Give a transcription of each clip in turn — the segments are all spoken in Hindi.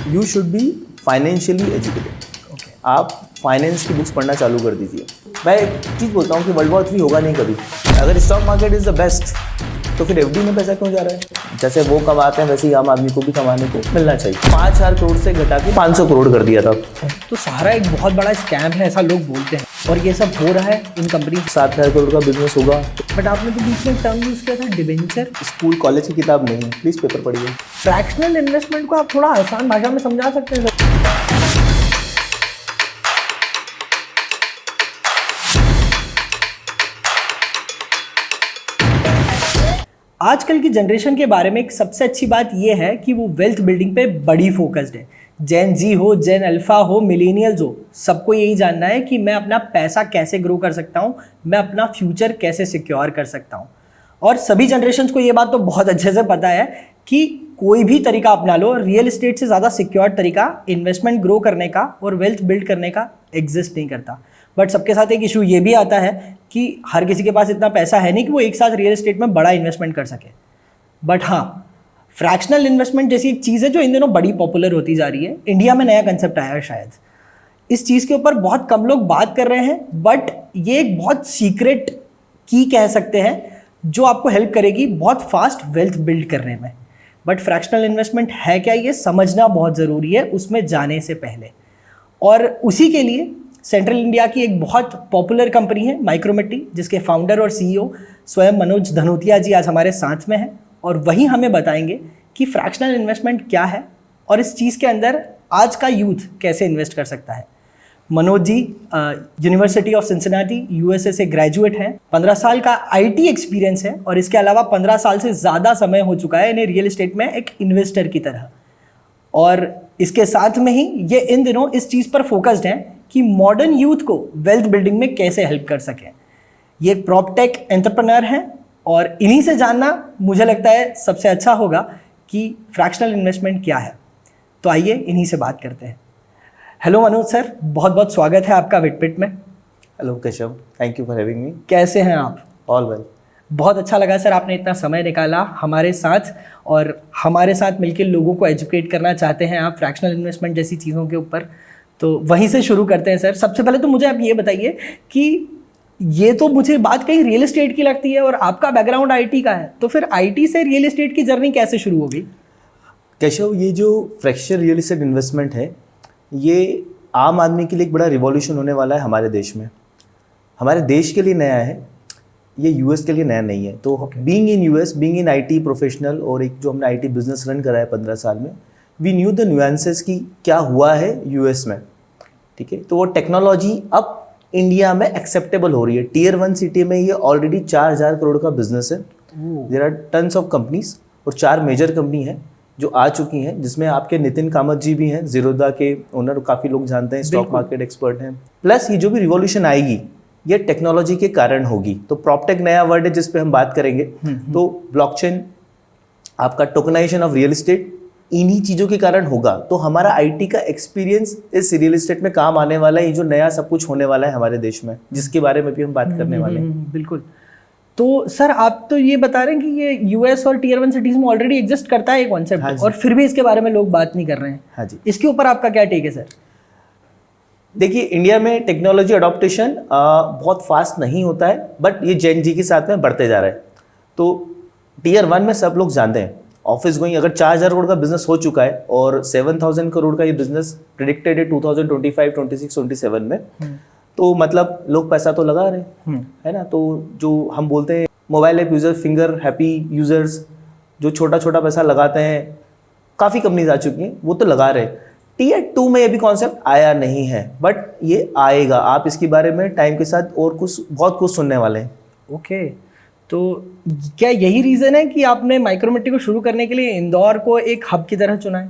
You should be financially educated. आप फाइनेंस की बुक्स पढ़ना चालू कर दीजिए। मैं एक चीज़ बोलता हूँ कि वर्ल्ड वॉर 3 होगा नहीं कभी। अगर stock market is the best तो फिर एफडी में पैसा क्यों जा रहा है? जैसे वो कमाते हैं वैसे ही आम आदमी को भी कमाने को मिलना चाहिए। 5,000 करोड़ से घटा के 500 करोड़ कर दिया था। तो सहारा एक बहुत बड़ा स्कैम है, ऐसा लोग बोलते हैं, और ये सब हो रहा है इन कंपनी। 7,000 करोड़ का बिजनेस होगा। बट आपने तो बीच में टर्म यूज किया था डिबेंचर। स्कूल कॉलेज की किताब नहीं है, प्लीज़ पेपर पढ़िए। फ्रैक्शनल इन्वेस्टमेंट को आप थोड़ा आसान भाषा में समझा सकते हैं सर? आजकल की जनरेशन के बारे में एक सबसे अच्छी बात यह है कि वो वेल्थ बिल्डिंग पे बड़ी फोकस्ड है। जेन जी हो, जेन अल्फा हो, मिलेनियल्स हो, सबको यही जानना है कि मैं अपना पैसा कैसे ग्रो कर सकता हूँ, मैं अपना फ्यूचर कैसे सिक्योर कर सकता हूँ। और सभी जनरेशन्स को ये बात तो बहुत अच्छे से पता है कि कोई भी तरीका अपना लो, रियल एस्टेट से ज़्यादा सिक्योर तरीका इन्वेस्टमेंट ग्रो करने का और वेल्थ बिल्ड करने का एग्जिस्ट नहीं करता। बट सबके साथ एक इशू ये भी आता है कि हर किसी के पास इतना पैसा है नहीं कि वो एक साथ रियल एस्टेट में बड़ा इन्वेस्टमेंट कर सके। बट हाँ, फ्रैक्शनल इन्वेस्टमेंट जैसी एक चीज़ है जो इन दिनों बड़ी पॉपुलर होती जा रही है। इंडिया में नया कंसेप्ट आया है शायद। इस चीज़ के ऊपर बहुत कम लोग बात कर रहे हैं, बट ये एक बहुत सीक्रेट की कह सकते हैं जो आपको हेल्प करेगी बहुत फास्ट वेल्थ बिल्ड करने में। बट फ्रैक्शनल इन्वेस्टमेंट है क्या, ये समझना बहुत ज़रूरी है उसमें जाने से पहले। और उसी के लिए सेंट्रल इंडिया की एक बहुत पॉपुलर कंपनी है माइक्रोमेट्री, जिसके फाउंडर और सीईओ स्वयं मनोज धनोतिया जी आज हमारे साथ में हैं, और वही हमें बताएंगे कि फ्रैक्शनल इन्वेस्टमेंट क्या है और इस चीज़ के अंदर आज का यूथ कैसे इन्वेस्ट कर सकता है। Manoj ji university of Cincinnati USA से ग्रेजुएट हैं, 15 साल का आईटी एक्सपीरियंस है, और इसके अलावा 15 साल से ज़्यादा समय हो चुका है इन्हें रियल एस्टेट में एक इन्वेस्टर की तरह। और इसके साथ में ही ये इन दिनों इस चीज़ पर फोकस्ड हैं कि मॉडर्न यूथ को वेल्थ बिल्डिंग में कैसे हेल्प कर सकें। ये एक प्रॉपटेक एंटरप्रेन्योर हैं, और इन्हीं से जानना मुझे लगता है सबसे अच्छा होगा कि फ्रैक्शनल इन्वेस्टमेंट क्या है। तो आइए इन्हीं से बात करते हैं। हेलो मनोज सर, बहुत बहुत स्वागत है आपका विटपिट में। Hello Keshav, thank you for having me. कैसे हैं आप? All well. बहुत अच्छा लगा सर आपने इतना समय निकाला हमारे साथ, और हमारे साथ मिलकर लोगों को एजुकेट करना चाहते हैं आप फ्रैक्शनल इन्वेस्टमेंट जैसी चीज़ों के ऊपर। तो वहीं से शुरू करते हैं सर। सबसे पहले तो मुझे आप ये बताइए कि ये तो मुझे बात कहीं रियल एस्टेट की लगती है और आपका बैकग्राउंड आईटी का है, तो फिर आईटी से रियल एस्टेट की जर्नी कैसे शुरू हो गई? केशव, ये जो फ्रैक्चर रियल एस्टेट इन्वेस्टमेंट है, ये आम आदमी के लिए एक बड़ा रिवॉल्यूशन होने वाला है हमारे देश में। हमारे देश के लिए नया है, ये यूएस के लिए नया नहीं है। तो being in US, being in IT professional, और एक जो हमने आईटी बिजनेस रन करा है 15 साल में, वी न्यू द न्यूएंसेस की क्या हुआ है यूएस में। ठीक है, तो वो टेक्नोलॉजी अब इंडिया में एक्सेप्टेबल हो रही है। टियर 1 सिटी में ये ऑलरेडी 4,000 करोड़ का बिजनेस है। There are tons of companies, और 4 मेजर कंपनी हैं जो आ चुकी हैं, जिसमें आपके नितिन कामत जी भी हैं, जीरोदा के ओनर, काफ़ी लोग जानते हैं, स्टॉक मार्केट एक्सपर्ट हैं। प्लस ये जो भी रिवॉल्यूशन आएगी ये टेक्नोलॉजी के कारण होगी। तो प्रॉपटेक नया वर्ड है जिस पे हम बात करेंगे। तो ब्लॉकचेन, आपका टोकनाइजेशन ऑफ रियल एस्टेट, इन्हीं चीज़ों के कारण होगा। तो हमारा आईटी का एक्सपीरियंस इस रियल एस्टेट में काम आने वाला है। ये जो नया सब कुछ होने वाला है हमारे देश में, जिसके बारे में भी हम बात करने वाले हैं। बिल्कुल। तो सर आप तो ये बता रहे हैं कि ये यूएस और टियर 1 सिटीज़ में ऑलरेडी एग्जिस्ट करता है ये कॉन्सेप्ट। हाँ, और फिर भी इसके बारे में लोग बात नहीं कर रहे हैं। हाँ जी, इसके ऊपर आपका क्या टेक है सर? देखिए, इंडिया में टेक्नोलॉजी अडॉप्टेशन बहुत फास्ट नहीं होता है, बट ये जेन जी के साथ में बढ़ते जा रहा है। तो टियर 1 में सब लोग जानते हैं, ऑफिस गोइंग, अगर 4,000 करोड़ का बिजनेस हो चुका है और 7,000 करोड़ का ये बिजनेस प्रिडिक्टेड है 2025, 26, 27 में, तो मतलब लोग पैसा तो लगा रहे हैं, है ना। तो जो हम बोलते हैं mobile app user, finger happy users, जो छोटा छोटा पैसा लगाते हैं, काफ़ी कंपनीज आ चुकी हैं, वो तो लगा रहे हैं। टियर 2 में ये भी कॉन्सेप्ट आया नहीं है, बट ये आएगा। आप इसके बारे में टाइम के साथ और बहुत कुछ सुनने वाले हैं। ओके, तो क्या यही रीज़न है कि आपने माइक्रोमेट्री को शुरू करने के लिए इंदौर को एक हब की तरह चुना है?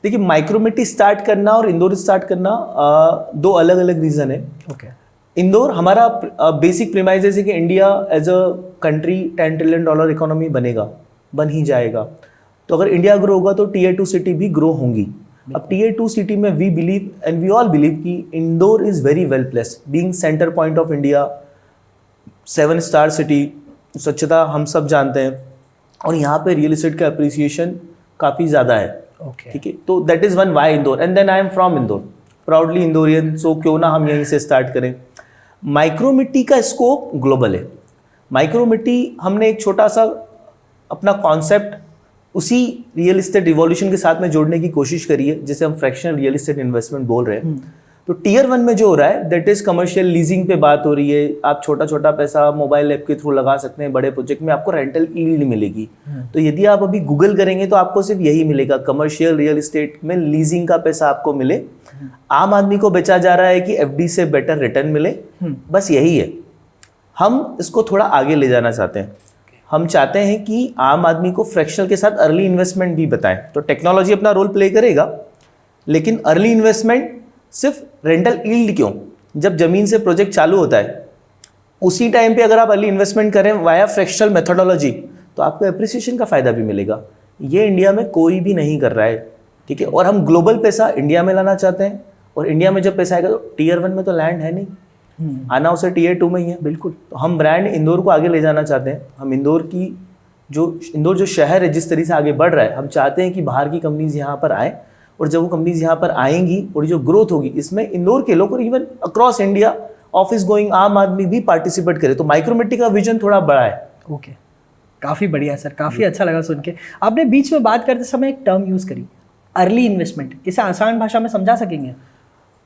देखिए, माइक्रोमेट्री स्टार्ट करना और इंदौर स्टार्ट करना दो अलग अलग रीज़न है। ओके। इंदौर हमारा बेसिक प्रीमाइसेस है कि India as a country $10 trillion economy बनेगा, बन ही जाएगा। तो अगर इंडिया ग्रो होगा तो टियर 2 सिटी भी ग्रो होंगी। अब टियर 2 सिटी में we believe and we all believe कि Indore is very well placed, being centre point of India, 7 star city, स्वच्छता हम सब जानते हैं, और यहाँ पे रियल एस्टेट का अप्रिसिएशन काफ़ी ज़्यादा है। ओके ठीक है, तो that is one why Indore, and then I am from Indore, proudly Indorian, so क्यों ना हम यहीं से स्टार्ट करें। माइक्रोमिट्टी का स्कोप ग्लोबल है। माइक्रोमिट्टी हमने एक छोटा सा अपना कॉन्सेप्ट उसी रियल एस्टेट रिवॉल्यूशन के साथ में जोड़ने की कोशिश करी है, जिसे हम फ्रैक्शनल रियल एस्टेट इन्वेस्टमेंट बोल रहे हैं। तो टियर 1 में जो हो रहा है दैट इज कमर्शियल लीजिंग पे बात हो रही है। आप छोटा छोटा पैसा मोबाइल ऐप के थ्रू लगा सकते हैं, बड़े प्रोजेक्ट में आपको रेंटल यील्ड मिलेगी। तो यदि आप अभी गूगल करेंगे तो आपको सिर्फ यही मिलेगा, कमर्शियल रियल एस्टेट में लीजिंग का पैसा आपको मिले। आम आदमी को बेचा जा रहा है कि एफडी से बेटर रिटर्न मिले, बस यही है। हम इसको थोड़ा आगे ले जाना चाहते हैं। हम चाहते हैं कि आम आदमी को फ्रैक्शनल के साथ अर्ली इन्वेस्टमेंट भी बताएं। तो टेक्नोलॉजी अपना रोल प्ले करेगा, लेकिन अर्ली इन्वेस्टमेंट सिर्फ रेंटल यील्ड क्यों, जब जमीन से प्रोजेक्ट चालू होता है उसी टाइम पे अगर आप अर्ली इन्वेस्टमेंट करें वाया फ्रैक्शनल मेथोडोलॉजी, तो आपको एप्रिसिएशन का फायदा भी मिलेगा। ये इंडिया में कोई भी नहीं कर रहा है, ठीक है। और हम ग्लोबल पैसा इंडिया में लाना चाहते हैं, और इंडिया में जब पैसा आएगा तो टियर 1 में तो लैंड है नहीं, आना उसे टियर 2 में ही है। बिल्कुल, तो हम ब्रांड इंदौर को आगे ले जाना चाहते हैं। हम इंदौर जो शहर है जिस तरीके से आगे बढ़ रहा है, हम चाहते हैं कि बाहर की कंपनीज यहाँ पर आए, और जब वो कंपनीज यहाँ पर आएंगी और जो ग्रोथ होगी इसमें इंदौर के लोग और even across India office going आम आदमी भी पार्टिसिपेट करे। तो माइक्रोमिट्टी का विजन थोड़ा बड़ा है। ओके, काफ़ी बढ़िया सर, काफ़ी अच्छा लगा सुन के। आपने बीच में बात करते समय एक टर्म यूज़ करी, अर्ली इन्वेस्टमेंट, इसे आसान भाषा में समझा सकेंगे?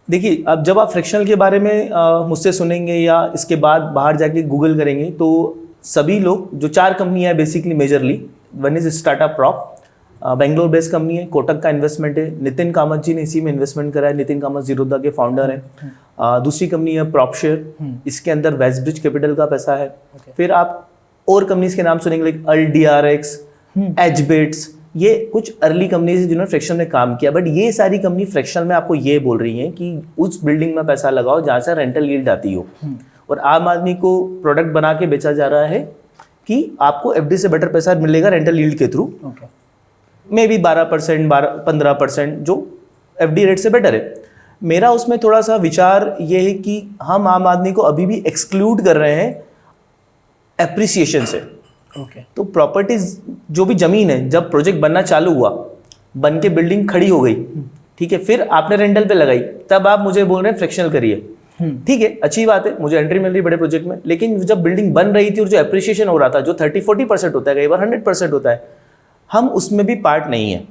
देखिए, अब जब आप फ्रैक्शनल के बारे में मुझसे सुनेंगे या इसके बाद बाहर जाके गूगल करेंगे तो सभी लोग, जो 4 कंपनी है basically majorly, one is startup prop, Bangalore based company है, कोटक का इन्वेस्टमेंट है, नितिन कामत जी ने इसी में इन्वेस्टमेंट करा है। नितिन कामत जीरोधा के फाउंडर हैं। दूसरी कंपनी है प्रॉपशेयर, इसके अंदर वेस्टब्रिज कैपिटल का पैसा है। फिर आप और कंपनीज के नाम सुनेंगे, लाइक अल्डीआरएक्स, एजबेट्स, ये कुछ अर्ली कंपनीज है जिन्होंने फ्रैक्शनल में काम किया। बट ये सारी कंपनी फ्रैक्शनल में आपको ये बोल रही हैं कि उस बिल्डिंग में पैसा लगाओ जहाँ से रेंटल यील्ड आती हो, और आम आदमी को प्रोडक्ट बना के बेचा जा रहा है कि आपको एफडी से बेटर पैसा मिलेगा रेंटल यील्ड के थ्रू, मे बी 12%, 15%, जो एफडी रेट से बेटर है। मेरा उसमें थोड़ा सा विचार ये है कि हम आम आदमी को अभी भी एक्सक्लूड कर रहे हैं एप्रिसिएशन से। तो प्रॉपर्टीज, जो भी जमीन है, जब प्रोजेक्ट बनना चालू हुआ, बन के बिल्डिंग खड़ी हो गई, ठीक है, फिर आपने रेंटल पे लगाई, तब आप मुझे बोल रहे हैं फ्रैक्शनल करिए। ठीक है, अच्छी बात है, मुझे एंट्री मिल रही बड़े प्रोजेक्ट में, लेकिन जब बिल्डिंग बन रही थी और जो एप्रिसिएशन हो रहा था, जो 30-40% होता है, कई बार 100% होता है, हम उसमें भी पार्ट नहीं है।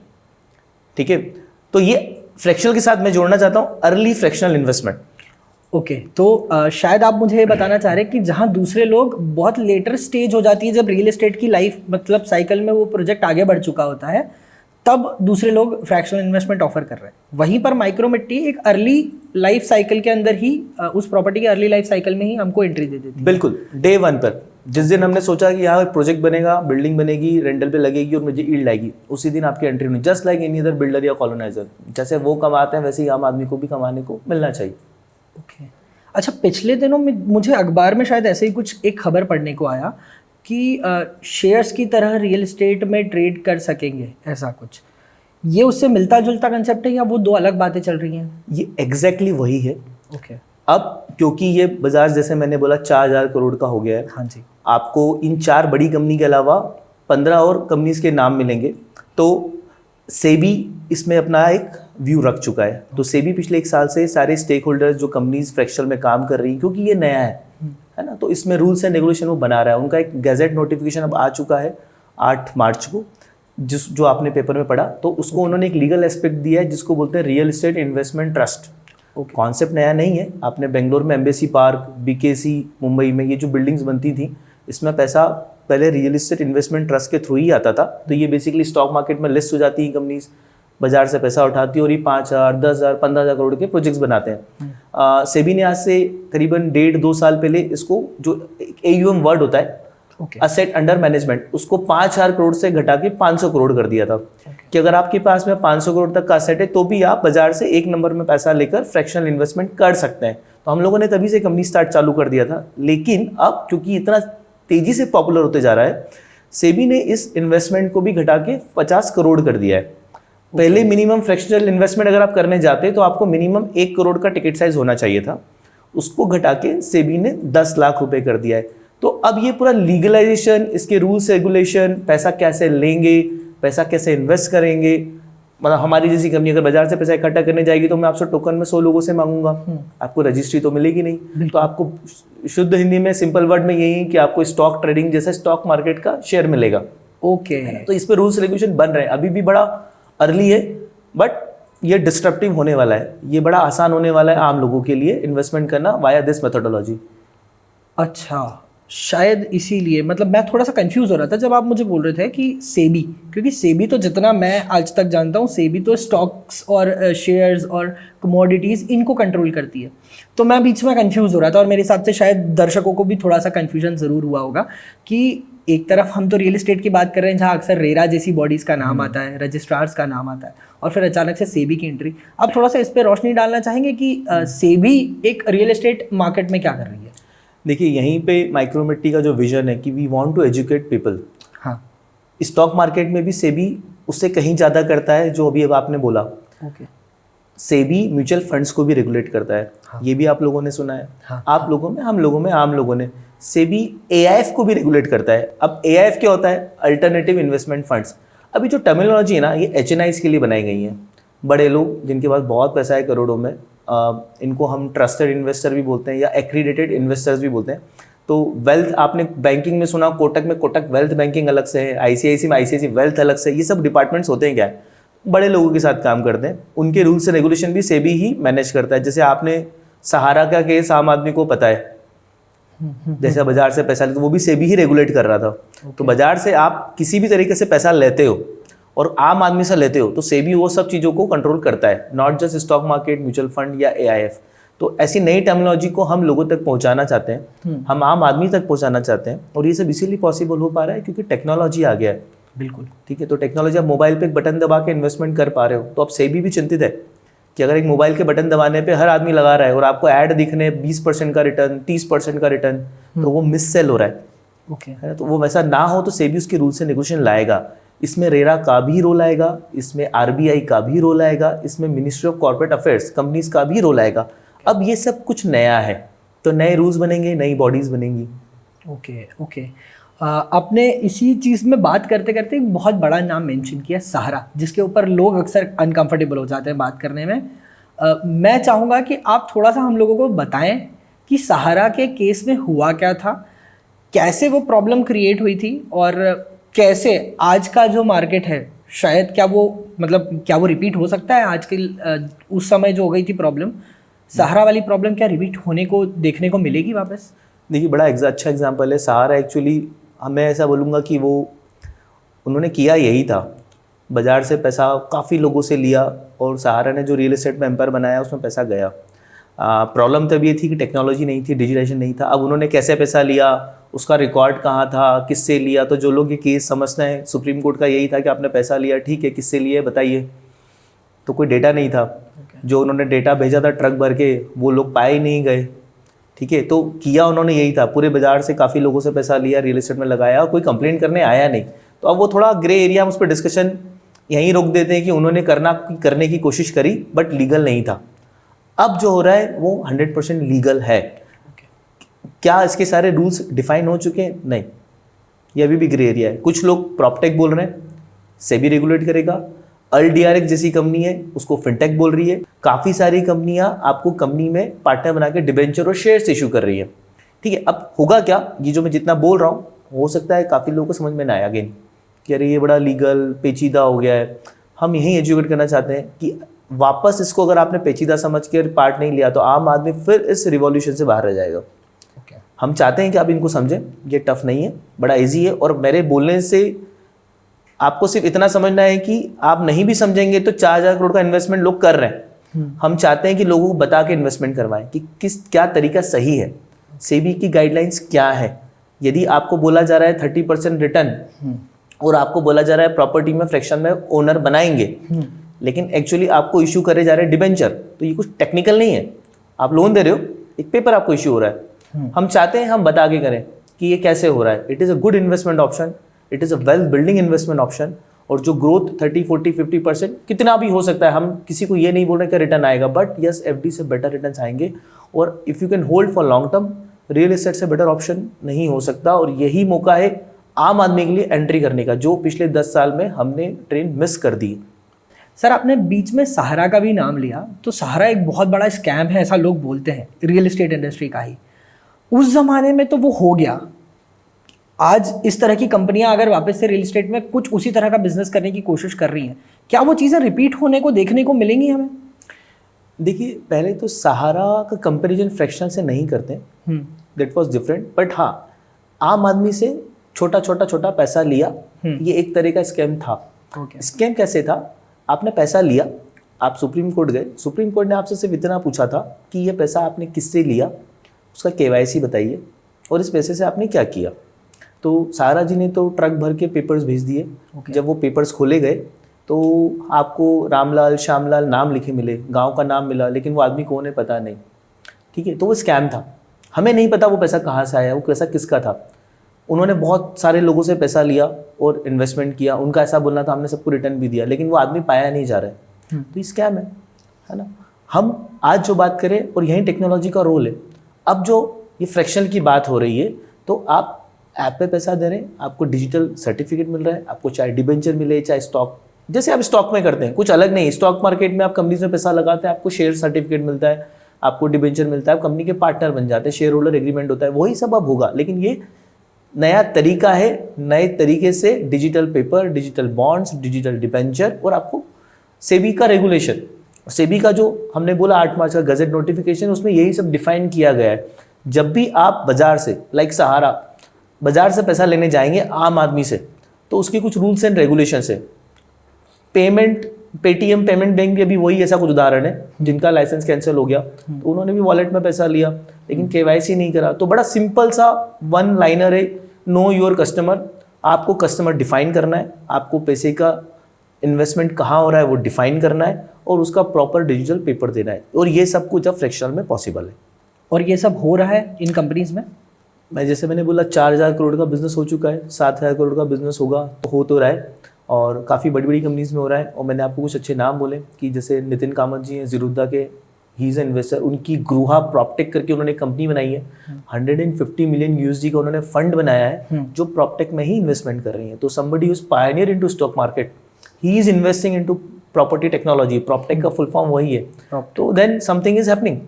ठीक है, तो ये फ्रैक्शनल के साथ मैं जोड़ना चाहता हूं अर्ली फ्रैक्शनल इन्वेस्टमेंट। ओके, तो शायद आप मुझे ये बताना चाह रहे हैं कि जहां दूसरे लोग बहुत लेटर स्टेज हो जाती है, जब रियल एस्टेट की लाइफ मतलब साइकिल में वो प्रोजेक्ट आगे बढ़ चुका होता है, तब दूसरे लोग फ्रैक्शनल इन्वेस्टमेंट ऑफर कर रहे हैं। वहीं पर माइक्रोमिट्टी एक अर्ली लाइफ साइकिल के अंदर ही, उस प्रॉपर्टी के अर्ली लाइफ साइकिल में ही हमको एंट्री दे देती है। बिल्कुल, डे 1 पर जिस दिन हमने सोचा कि यहाँ एक प्रोजेक्ट बनेगा, बिल्डिंग बनेगी, रेंटल पे लगेगी और मुझे यील्ड आएगी, उसी दिन आपकी एंट्री होनी, just like any other builder या कॉलोनाइजर। जैसे वो कमाते हैं वैसे ही आम आदमी को भी कमाने को मिलना चाहिए। ओके, अच्छा, पिछले दिनों में मुझे अखबार में शायद ऐसे ही कुछ एक खबर पढ़ने को आया कि शेयर्स की तरह रियल एस्टेट में ट्रेड कर सकेंगे, ऐसा कुछ। ये उससे मिलता जुलता कंसेप्ट है या वो दो अलग बातें चल रही हैं? ये एग्जैक्टली वही है। ओके, अब क्योंकि ये बाजार, जैसे मैंने बोला, 4000 करोड़ का हो गया है। हाँ जी, आपको इन 4 बड़ी कंपनी के अलावा 15 और कंपनीज के नाम मिलेंगे। तो सेबी इसमें अपना एक व्यू रख चुका है। तो सेबी पिछले 1 साल से सारे स्टेक होल्डर्स, जो कंपनीज फ्रैक्शनल में काम कर रही हैं, क्योंकि ये नया है ना, तो इसमें रूल्स एंड रेगुलेशन वो बना रहा है। उनका एक गैजेट नोटिफिकेशन अब आ चुका है 8 मार्च को, जो आपने पेपर में पढ़ा। तो उसको उन्होंने एक लीगल एस्पेक्ट दिया है, जिसको बोलते हैं real estate investment trust. Concept नया नहीं है। आपने बेंगलोर में एम्बेसी पार्क, बीकेसी, मुंबई में ये जो बिल्डिंग्स बनती थी, इसमें पैसा पहले रियल एस्टेट इन्वेस्टमेंट ट्रस्ट के थ्रू ही आता था। तो ये बेसिकली स्टॉक मार्केट में लिस्ट हो जाती है कंपनीज, बाजार से पैसा उठाती है और ये 5000, 10,000, 15,000 करोड़ के प्रोजेक्ट्स बनाते हैं। सेबी ने आज से करीबन 1.5-2 साल पहले इसको, जो AUM वर्ड होता है, असेट अंडर मैनेजमेंट, उसको 5000 करोड़ से घटा के 500 करोड़ कर दिया था। कि अगर आपके पास में 500 करोड़ तक का असेट है तो भी आप बाजार से 1 नंबर में पैसा लेकर फ्रैक्शनल इन्वेस्टमेंट कर सकते हैं। तो हम लोगों ने तभी से कंपनी स्टार्ट चालू कर दिया था। लेकिन अब क्योंकि इतना तेजी से पॉपुलर होते जा रहा है, सेबी ने इस इन्वेस्टमेंट को भी घटा के 50 करोड़ कर दिया है। पहले मिनिमम फ्रैक्शनल इन्वेस्टमेंट अगर आप करने जाते तो आपको मिनिमम 1 करोड़ का टिकट साइज होना चाहिए था, उसको घटा के सेबी ने 10 लाख रुपए कर दिया है। तो अब ये पूरा लीगलाइजेशन, इसके रूल्स रेगुलेशन, पैसा कैसे लेंगे, पैसा कैसे इन्वेस्ट करेंगे, मतलब हमारी जैसी कंपनी अगर बाजार से पैसा इकट्ठा करने जाएगी तो मैं आपसे टोकन में 100 लोगों से मांगूंगा, आपको रजिस्ट्री तो मिलेगी नहीं। तो आपको शुद्ध हिंदी में सिंपल वर्ड में यही है कि आपको स्टॉक ट्रेडिंग जैसे स्टॉक मार्केट का शेयर मिलेगा। ओके, तो इस पे रूल्स रेगुलेशन बन रहे हैं, अभी भी बड़ा अर्ली है, बट ये डिस्ट्रप्टिव होने वाला है, ये बड़ा आसान होने वाला है आम लोगों के लिए इन्वेस्टमेंट करना वाया दिस मेथोडोलॉजी। अच्छा, शायद इसीलिए, मतलब मैं थोड़ा सा कंफ्यूज हो रहा था जब आप मुझे बोल रहे थे कि सेबी, क्योंकि सेबी तो जितना मैं आज तक जानता हूँ सेबी तो स्टॉक्स और शेयर्स और कमोडिटीज़ इनको कंट्रोल करती है। तो मैं बीच में कंफ्यूज हो रहा था और मेरे हिसाब से शायद दर्शकों को भी थोड़ा सा कंफ्यूजन ज़रूर हुआ होगा कि एक तरफ हम तो रियल एस्टेट की बात कर रहे हैं जहाँ अक्सर रेरा जैसी बॉडीज़ का नाम आता है, रजिस्ट्रार्स का नाम आता है, और फिर अचानक से सेबी की एंट्री। आप थोड़ा सा इस पर रोशनी डालना चाहेंगे कि सेबी एक रियल एस्टेट मार्केट में क्या कर रही है? देखिए, यहीं पे माइक्रोमिट्टी का जो विजन है कि we want to educate people. हाँ, स्टॉक मार्केट में भी सेबी उससे कहीं ज़्यादा करता है जो अभी अब आपने बोला। ओके, सेबी म्यूचुअल फंड्स को भी रेगुलेट करता है। हाँ, ये भी आप लोगों ने सुना है। हाँ, आप लोगों में, हम लोगों में, आम लोगों ने। सेबी एआईएफ को भी रेगुलेट करता है। अब एआईएफ क्या होता है? Alternative investment funds. अभी जो टर्मिनोलॉजी है ना, ये एचएनआईज के लिए बनाई गई है। बड़े लोग जिनके पास बहुत पैसा है करोड़ों में, इनको हम ट्रस्टेड इन्वेस्टर भी बोलते हैं या एक्रीडेटेड इन्वेस्टर्स भी बोलते हैं। तो वेल्थ, आपने बैंकिंग में सुना, कोटक में कोटक वेल्थ बैंकिंग अलग से है, आईसीआईसी में आईसीआईसी वेल्थ अलग से है। ये सब डिपार्टमेंट्स होते हैं क्या है, बड़े लोगों के साथ काम करते हैं। उनके रूल्स एंड रेगुलेशन भी सेबी ही मैनेज करता है। जैसे आपने सहारा का केस आम आदमी को पता है, जैसे बाजार से पैसा लेते, वो भी सेबी ही रेगुलेट कर रहा था। तो बाजार से आप किसी भी तरीके से पैसा लेते हो और आम आदमी से लेते हो तो सेबी वो सब चीज़ों को कंट्रोल करता है, not just stock market, mutual fund या एआईएफ। तो ऐसी नई टर्मिनोलॉजी को हम लोगों तक पहुंचाना चाहते हैं, हम आम आदमी तक पहुंचाना चाहते हैं, और ये सब इसीलिए पॉसिबल हो पा रहा है क्योंकि टेक्नोलॉजी आ गया है। बिल्कुल ठीक है, तो टेक्नोलॉजी, आप मोबाइल पे एक बटन दबा के इन्वेस्टमेंट कर पा रहे हो। तो अब सेबी भी चिंतित है कि अगर एक मोबाइल के बटन दबाने पे हर आदमी लगा रहा है और आपको ऐड दिखने 20% का रिटर्न, 30% का रिटर्न, तो वो मिस सेल हो रहा है। ओके, है ना? तो वो वैसा ना हो तो सेबी उसके रूल्स से नेगोशिएशन लाएगा। इसमें रेरा का भी रोल आएगा, इसमें आरबीआई का भी रोल आएगा, इसमें ministry of corporate affairs, companies का भी रोल आएगा। अब ये सब कुछ नया है, तो नए रूल्स बनेंगे, नई बॉडीज बनेंगी। Okay, okay. आपने इसी चीज़ में बात करते करते एक बहुत बड़ा नाम मेंशन किया, सहारा, जिसके ऊपर लोग अक्सर अनकंफर्टेबल हो जाते हैं बात करने में। मैं चाहूँगा कि आप थोड़ा सा हम लोगों को बताएं कि सहारा के केस में हुआ क्या था, कैसे वो प्रॉब्लम क्रिएट हुई थी, और कैसे आज का जो मार्केट है शायद क्या वो रिपीट हो सकता है आज के उस समय जो हो गई थी प्रॉब्लम, सहारा वाली प्रॉब्लम क्या रिपीट होने को देखने को मिलेगी वापस? देखिए, बड़ा अच्छा एग्जाम्पल है सहारा। एक्चुअली मैं ऐसा बोलूँगा कि वो उन्होंने किया यही था, बाजार से पैसा काफ़ी लोगों से लिया और सहारा ने जो रियल एस्टेट में एम्पायर बनाया उसमें पैसा गया। प्रॉब्लम तब ये थी कि टेक्नोलॉजी नहीं थी, डिजिटाइजेशन नहीं था। अब उन्होंने कैसे पैसा लिया, उसका रिकॉर्ड कहाँ था, किससे लिया? तो जो लोग ये केस समझते हैं, सुप्रीम कोर्ट का यही था कि आपने पैसा लिया, ठीक है, किससे लिया बताइए। तो कोई डेटा नहीं था। जो उन्होंने डेटा भेजा था ट्रक भर के, वो लोग पाए ही नहीं गए। ठीक है, तो किया उन्होंने यही था, पूरे बाजार से काफ़ी लोगों से पैसा लिया, रियल एस्टेट में लगाया और कोई कंप्लेंट करने आया नहीं। तो अब वो थोड़ा ग्रे एरिया, हम उस पर डिस्कशन यहीं रोक देते हैं कि उन्होंने करने की कोशिश करी बट लीगल नहीं था। अब जो हो रहा है वो 100% लीगल है। क्या इसके सारे रूल्स डिफाइन हो चुके हैं? नहीं, ये अभी भी ग्रे एरिया है। कुछ लोग प्रॉपटेक बोल रहे हैं, सेबी रेगुलेट करेगा। अल्डीआरएक्स जैसी कंपनी है, उसको फिनटेक बोल रही है। काफ़ी सारी कंपनियां आपको कंपनी में पार्टनर बना के डिबेंचर और शेयर्स इशू कर रही है। ठीक है, अब होगा क्या, ये जो मैं जितना बोल रहा हूँ हो सकता है काफ़ी लोगों को समझ में ना आया अगेन कि अरे ये बड़ा लीगल पेचीदा हो गया है। हम यही एजुकेट करना चाहते हैं कि वापस इसको अगर आपने पेचीदा समझ के पार्ट नहीं लिया तो आम आदमी फिर इस रिवॉल्यूशन से बाहर रह जाएगा। हम चाहते हैं कि आप इनको समझें, ये टफ नहीं है, बड़ा इजी है। और मेरे बोलने से आपको सिर्फ इतना समझना है कि आप नहीं भी समझेंगे तो 4,000 करोड़ का इन्वेस्टमेंट लोग कर रहे हैं। हम चाहते हैं कि लोगों को बता के इन्वेस्टमेंट करवाएं कि क्या तरीका सही है, सेबी की गाइडलाइंस क्या है। यदि आपको बोला जा रहा है 30% रिटर्न और आपको बोला जा रहा है प्रॉपर्टी में फ्रैक्शन में ओनर बनाएंगे, लेकिन एक्चुअली आपको इशू करे जा रहे हैं डिबेंचर, तो ये कुछ टेक्निकल नहीं है। आप लोन दे रहे हो, एक पेपर आपको इशू हो रहा है। हम चाहते हैं हम बता के करें कि ये कैसे हो रहा है। It is a good investment option, it is a wealth building investment option. और जो ग्रोथ 30, 40, 50% कितना भी हो सकता है, हम किसी को ये नहीं बोल रहे कि रिटर्न आएगा, बट यस एफडी से बेटर रिटर्न आएंगे। और if you can hold for long term, real estate से बेटर ऑप्शन नहीं हो सकता। और यही मौका है आम आदमी के लिए एंट्री करने का, जो पिछले 10 साल में हमने ट्रेन मिस कर दी। सर आपने बीच में सहारा का भी नाम लिया, तो सहारा एक बहुत बड़ा स्कैम है ऐसा लोग बोलते हैं, रियल एस्टेट इंडस्ट्री का ही। उस ज़माने में तो वो हो गया, आज इस तरह की कंपनियां अगर वापस से रियल एस्टेट में कुछ उसी तरह का बिजनेस करने की कोशिश कर रही हैं, क्या वो चीज़ें रिपीट होने को देखने को मिलेंगी हमें? देखिए, पहले तो सहारा का कंपैरिजन फ्रैक्शनल से नहीं करते, दैट वाज डिफरेंट। बट हाँ, आम आदमी से छोटा छोटा छोटा पैसा लिया, ये एक तरह का स्कैम था। स्कैम कैसे था? आपने पैसा लिया, आप सुप्रीम कोर्ट गए, सुप्रीम कोर्ट ने आपसे सिर्फ इतना पूछा था कि ये पैसा आपने किससे लिया, उसका KYC बताइए और इस पैसे से आपने क्या किया। तो सहारा जी ने तो ट्रक भर के पेपर्स भेज दिए। जब वो पेपर्स खोले गए तो आपको रामलाल श्यामलाल नाम लिखे मिले, गांव का नाम मिला, लेकिन वो आदमी कौन है पता नहीं। ठीक है, तो वो स्कैम था, हमें नहीं पता वो पैसा कहाँ से आया, वो पैसा किसका था। उन्होंने बहुत सारे लोगों से पैसा लिया और इन्वेस्टमेंट किया, उनका ऐसा बोलना था हमने सबको रिटर्न भी दिया, लेकिन वो आदमी पाया नहीं जा रहा है। तो ये स्कैम है ना। हम आज जो बात करें, और यही टेक्नोलॉजी का रोल है, अब जो ये फ्रैक्शनल की बात हो रही है, तो आप ऐप पे पैसा दे रहे हैं, आपको डिजिटल सर्टिफिकेट मिल रहा है, आपको चाहे डिबेंचर मिले चाहे स्टॉक, जैसे आप स्टॉक में करते हैं, कुछ अलग नहीं। स्टॉक मार्केट में आप कंपनी में पैसा लगाते हैं, आपको शेयर सर्टिफिकेट मिलता है, आपको डिबेंचर मिलता है, आप कंपनी के पार्टनर बन जाते हैं, शेयर होल्डर एग्रीमेंट होता है, वही सब अब होगा। लेकिन ये नया तरीका है, नए तरीके से digital paper, digital bonds, digital debenture, और आपको सेबी का रेगुलेशन, सेबी का जो हमने बोला 8 मार्च का गजट नोटिफिकेशन, उसमें यही सब डिफाइन किया गया है। जब भी आप बाजार से, लाइक सहारा, बाजार से पैसा लेने जाएंगे आम आदमी से, तो उसके कुछ रूल्स एंड रेगुलेशंस है। पेमेंट, पेटीएम पेमेंट बैंक भी वही ऐसा कुछ उदाहरण है, जिनका लाइसेंस कैंसिल हो गया, तो उन्होंने भी वॉलेट में पैसा लिया, लेकिन KYC नहीं करा। तो बड़ा सिंपल सा वन लाइनर है, नो योर कस्टमर। आपको कस्टमर डिफाइन करना है, आपको पैसे का इन्वेस्टमेंट कहाँ हो रहा है वो डिफाइन करना है, और उसका प्रॉपर डिजिटल पेपर देना है। और ये सब कुछ अब फ्रैक्शनल में पॉसिबल है। और ये सब हो रहा है इन कंपनीज में। मैंने बोला 4000 करोड़ का बिजनेस हो चुका है, 7000 करोड़ का बिजनेस होगा, तो हो तो रहा है, और काफ़ी बड़ी बड़ी कंपनीज में हो रहा है। और मैंने आपको कुछ अच्छे नाम बोले कि जैसे नितिन कामत जी हैं ज़ीरोधा के, ही इज़ इन्वेस्टर, उनकी ग्रुहा प्रॉपटेक करके उन्होंने कंपनी बनाई है, 150 मिलियन USD का उन्होंने फंड बनाया है, जो प्रॉपटेक में ही इन्वेस्टमेंट कर रही है। तो somebody is pioneer into stock market, he is investing into property technology, proptech का फुल फॉर्म वही है। तो then something is happening.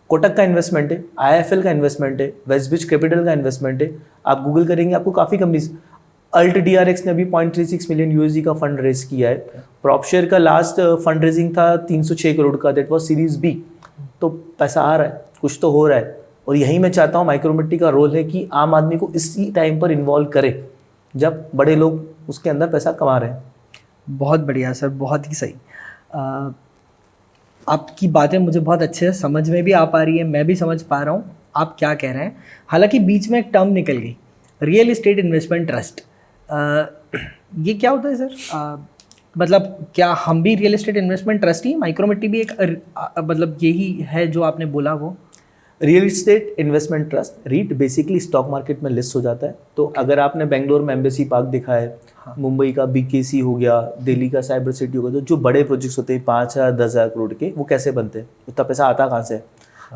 Kotak का इन्वेस्टमेंट है, IIFL का इन्वेस्टमेंट है, वेस्ट ब्रिज कैपिटल का इन्वेस्टमेंट है। आप गूगल करेंगे आपको काफ़ी कंपनीज, अल्ट DRX ने अभी 0.36 मिलियन USD का फंड रेज किया है। प्रॉपशेयर का लास्ट फंड रेजिंग था 306 करोड़ का, दैट वाज सीरीज B। तो पैसा आ रहा है, कुछ तो हो रहा है, और यही मैं चाहता हूँ माइक्रोमिट्टी का रोल है कि आम आदमी को इसी टाइम पर इन्वॉल्व करे जब बड़े लोग उसके अंदर पैसा कमा रहे हैं। बहुत बढ़िया सर, बहुत ही सही। आपकी बातें मुझे बहुत अच्छे से समझ में भी आ पा रही है, मैं भी समझ पा रहा हूँ आप क्या कह रहे हैं। हालांकि बीच में एक टर्म निकल गई, रियल एस्टेट इन्वेस्टमेंट ट्रस्ट। ये क्या होता है सर? मतलब क्या हम भी रियल एस्टेट इन्वेस्टमेंट ट्रस्ट ही, माइक्रोमिट्टी भी एक मतलब यही है जो आपने बोला वो? Real estate investment trust, REIT, basically stock market में लिस्ट हो जाता है। तो अगर आपने बेंगलोर में एम्बेसी पार्क देखा है, मुंबई का BKC हो गया, दिल्ली का साइबर सिटी हो गया, तो जो बड़े प्रोजेक्ट्स होते हैं 5000 10,000 करोड़ के, वो कैसे बनते हैं, उतना पैसा आता कहाँ से?